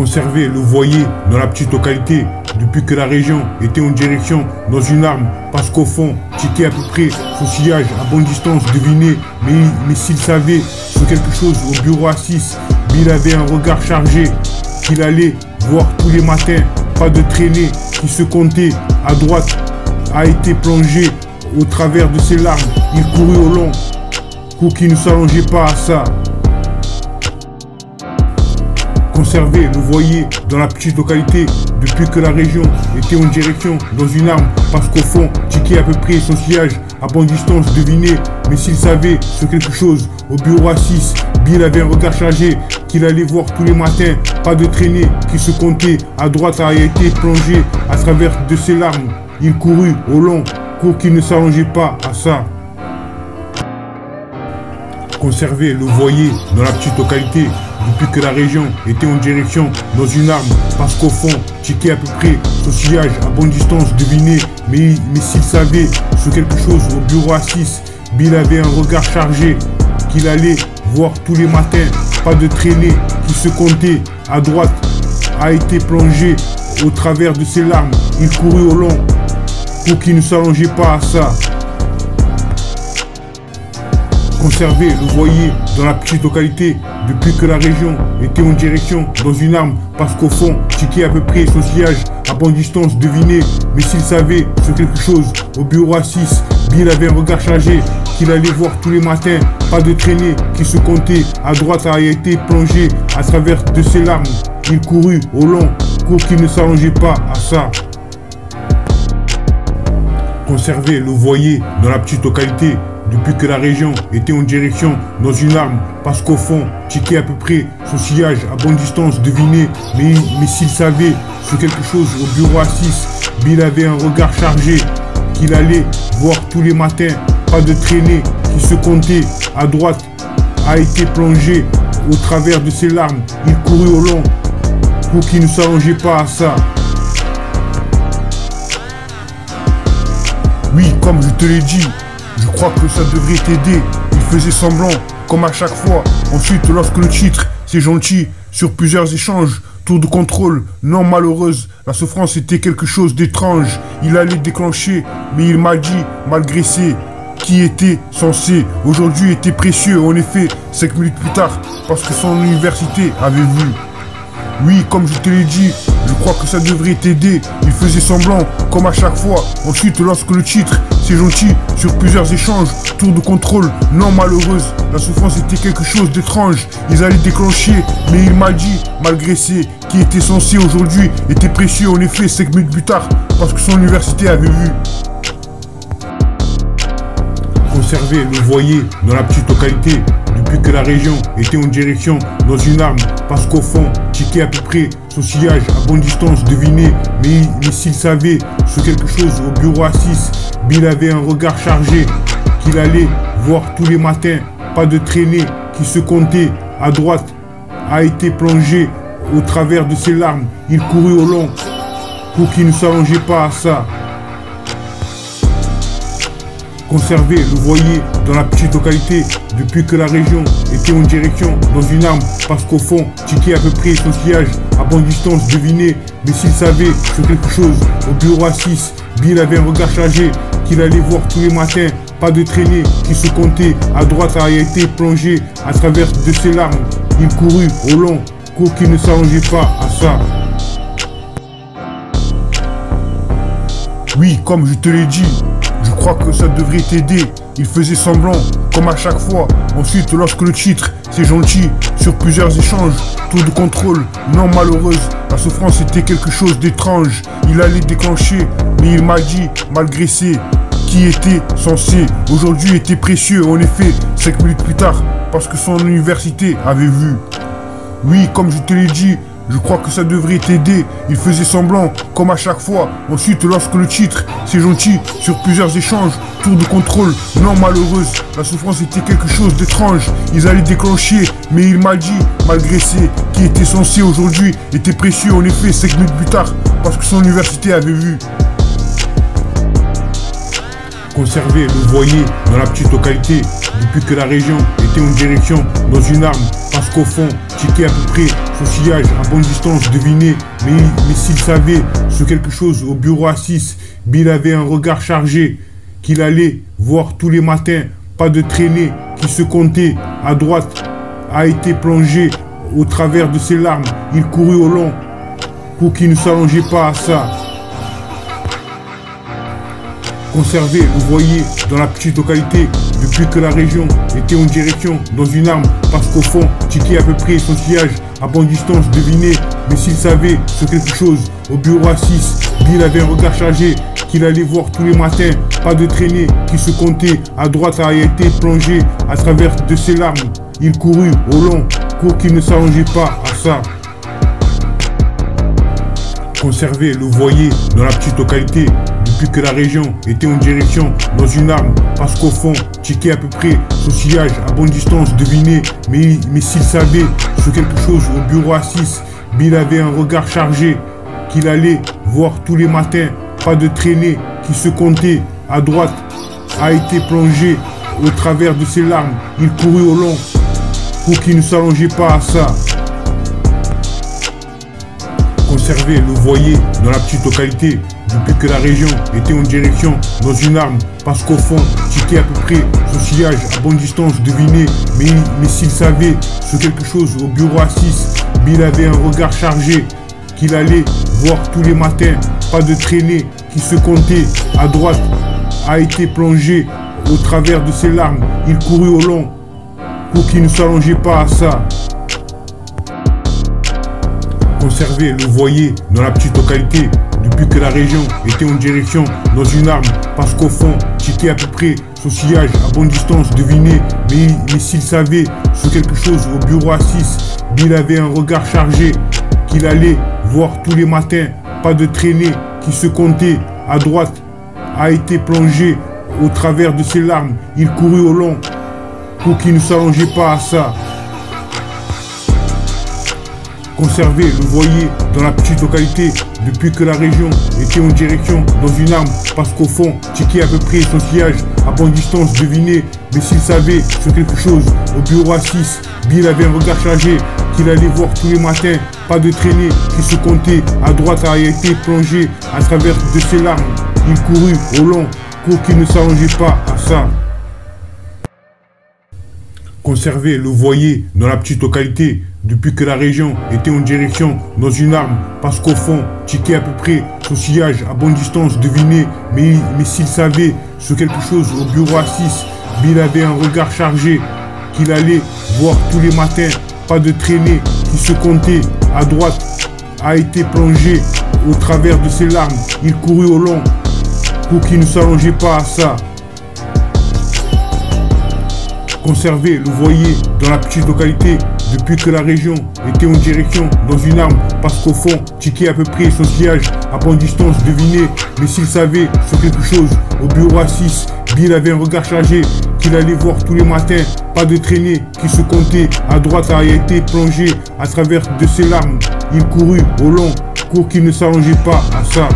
Conserver le voyer dans la petite localité depuis que la région était en direction dans une arme. Parce qu'au fond, checker à peu près son sillage à bonne distance, deviner. Mais s'il savait sur quelque chose au bureau à 6, Bill avait un regard chargé qu'il allait voir tous les matins. Pas de traînée qui se comptait à droite a été plongé au travers de ses larmes. Il courut au long, cours qui ne s'allongeait pas à ça. Conserver le voyer dans la petite localité depuis que la région était en direction dans une arme. Parce qu'au fond, checker à peu près son sillage à bonne distance, deviner. Mais s'il savait sur quelque chose au bureau à 6, Bill avait un regard chargé qu'il allait voir tous les matins. Pas de traînée qui se comptait à droite a été plongé à travers de ses larmes. Il courut au long, cours qui ne s'allongeait pas à ça. Conserver le voyer dans la petite localité depuis que la région était en direction dans une arme. Parce qu'au fond, checker à peu près son sillage à bonne distance, deviner. Mais s'il savait sur quelque chose au bureau à 6, Bill avait un regard chargé qu'il allait voir tous les matins. Pas de traînée qui se comptait à droite a été plongé au travers de ses larmes. Il courut au long, pour qu'il ne s'allongeait pas à ça. Conserver le voyer dans la petite localité depuis que la région était en direction dans une arme. Parce qu'au fond, checker à peu près son sillage à bonne distance, deviner. Mais s'il savait sur quelque chose au bureau à 6, Bill avait un regard chargé qu'il allait voir tous les matins. Pas de traînée qui se comptait à droite a été plongé à travers de ses larmes. Il courut au long, cours qui ne s'allongeait pas à ça. Conserver le voyer dans la petite localité depuis que la région était en direction dans une arme. Parce qu'au fond, checker à peu près son sillage à bonne distance, deviner. Mais s'il savait sur quelque chose au bureau à 6, Bill avait un regard chargé qu'il allait voir tous les matins. Pas de traînée qui se comptait à droite a été plongé au travers de ses larmes. Il courut au long, pour qu'il ne s'allongeait pas à ça. Oui, comme je te l'ai dit, je crois que ça devrait t'aider. Il faisait semblant, comme à chaque fois. Ensuite, lorsque le titre, c'est gentil, sur plusieurs échanges, tour de contrôle, non malheureuse, la souffrance était quelque chose d'étrange. Il allait déclencher, mais il m'a dit, malgré ses qui était censé, aujourd'hui était précieux. En effet, 5 minutes plus tard, parce que son université avait vu. Oui, comme je te l'ai dit, je crois que ça devrait t'aider. Il faisait semblant, comme à chaque fois. Ensuite, lorsque le titre, c'est gentil, sur plusieurs échanges, tour de contrôle, non malheureuse, la souffrance était quelque chose d'étrange. Ils allaient déclencher, mais il m'a dit, malgré ses qui était censé aujourd'hui, était précieux. En effet, 5 minutes plus tard, parce que son université avait vu. Conserver le voyer dans la petite localité depuis que la région était en direction dans une arme. Parce qu'au fond, checker à peu près son sillage à bonne distance, deviner. Mais s'il savait sur quelque chose au bureau à 6, Bill avait un regard chargé qu'il allait voir tous les matins. Pas de traînée qui se comptait à droite a été plongé au travers de ses larmes. Il courut au long, pour qu'il ne s'allongeait pas à ça. Conserver le voyer dans la petite localité depuis que la région était en direction dans une arme. Parce qu'au fond, checker à peu près son sillage à bonne distance, deviner. Mais s'il savait sur quelque chose au bureau à 6, Bill avait un regard chargé qu'il allait voir tous les matins. Pas de traînée qui se comptait à droite a été plongé à travers de ses larmes. Il courut au long, cours qui ne s'allongeait pas à ça. Oui, comme je te l'ai dit, je crois que ça devrait t'aider. Il faisait semblant, comme à chaque fois. Ensuite, lorsque le titre, c'est gentil, sur plusieurs échanges, tour de contrôle, non malheureuse, la souffrance était quelque chose d'étrange. Il allait déclencher, mais il m'a dit, malgré ses qui était censé, aujourd'hui était précieux. En effet, 5 minutes plus tard, parce que son université avait vu. Oui, comme je te l'ai dit, je crois que ça devrait t'aider. Il faisait semblant, comme à chaque fois. Ensuite, lorsque le titre, c'est gentil, sur plusieurs échanges, tour de contrôle, non malheureuse, la souffrance était quelque chose d'étrange. Ils allaient déclencher, mais il m'a dit, malgré ses qui était censé aujourd'hui, était précieux. En effet, 5 minutes plus tard, parce que son université avait vu. Conserver le voyer dans la petite localité depuis que la région était en direction dans une arme. parce qu'au fond, checker à peu près son sillage à bonne distance, deviner. Mais s'il savait ce quelque chose au bureau à 6, Bill avait un regard chargé qu'il allait voir tous les matins. Pas de traînée qui se comptait à droite a été plongé au travers de ses larmes. Il courut au long pour qu'il ne s'allongeait pas à ça. Conserver le voilier dans la petite localité depuis que la région était en direction dans une arme parce qu'au fond, checker à peu près son sillage à bonne distance, deviner. Mais s'il savait ce quelque chose au bureau à 6, Bill avait un regard chargé qu'il allait voir tous les matins. Pas de traînée qui se comptait à droite a été plongé à travers de ses larmes. Il courut au long pour qu'il ne s'allongeait pas à ça. Conserver le voilier dans la petite localité depuis que la région était en direction dans une arme parce qu'au fond, checker à peu près son sillage à bonne distance, deviner. Mais s'il savait ce quelque chose au bureau à 6, Bill avait un regard chargé qu'il allait voir tous les matins. Pas de traînée qui se comptait à droite a été plongé au travers de ses larmes. Il courut au long pour qu'il ne s'allongeait pas à ça. Conserver le voilier dans la petite localité depuis que la région était en direction dans une arme parce qu'au fond, checker à peu près son sillage à bonne distance, deviner. Mais s'il savait ce quelque chose au bureau à 6, Bill avait un regard chargé qu'il allait voir tous les matins. Pas de traînée qui se comptait à droite a été plongé au travers de ses larmes. Il courut au long pour qu'il ne s'allongeait pas à ça. Conserver le voilier dans la petite localité depuis que la région était en direction dans une arme parce qu'au fond, checker à peu près son sillage à bonne distance, deviner. Mais s'il savait ce quelque chose au bureau à 6, Bill avait un regard chargé qu'il allait voir tous les matins. Pas de traînée qui se comptait à droite a été plongé au travers de ses larmes. Il courut au long pour qu'il ne s'allongeait pas à ça. Conserver le voilier dans la petite localité depuis que la région était en direction dans une arme parce qu'au fond, checker à peu près son sillage à bonne distance, deviner. Mais s'il savait ce quelque chose au bureau à 6, Bill avait un regard chargé qu'il allait voir tous les matins. Pas de traînée qui se comptait à droite a été plongé à travers de ses larmes. Il courut au long pour qu'il ne s'allongeait pas à ça. Conserver le voilier dans la petite localité depuis que la région était en direction dans une arme parce qu'au fond, checker à peu près son sillage à bonne distance, deviner. Mais s'il savait ce quelque chose au bureau à 6, Bill avait un regard chargé qu'il allait voir tous les matins. Pas de traînée qui se comptait à droite a été plongé au travers de ses larmes. Il courut au long pour qu'il ne s'allongeait pas à ça. Conserver le voilier dans la petite localité depuis que la région était en direction dans une arme parce qu'au fond, checker à peu près son sillage à bonne distance, deviner. Mais s'il savait ce quelque chose au bureau à 6, Bill avait un regard chargé qu'il allait voir tous les matins. Pas de traînée qui se comptait à droite a été plongé à travers de ses larmes. Il courut au long pour qu'il ne s'allongeait pas à ça.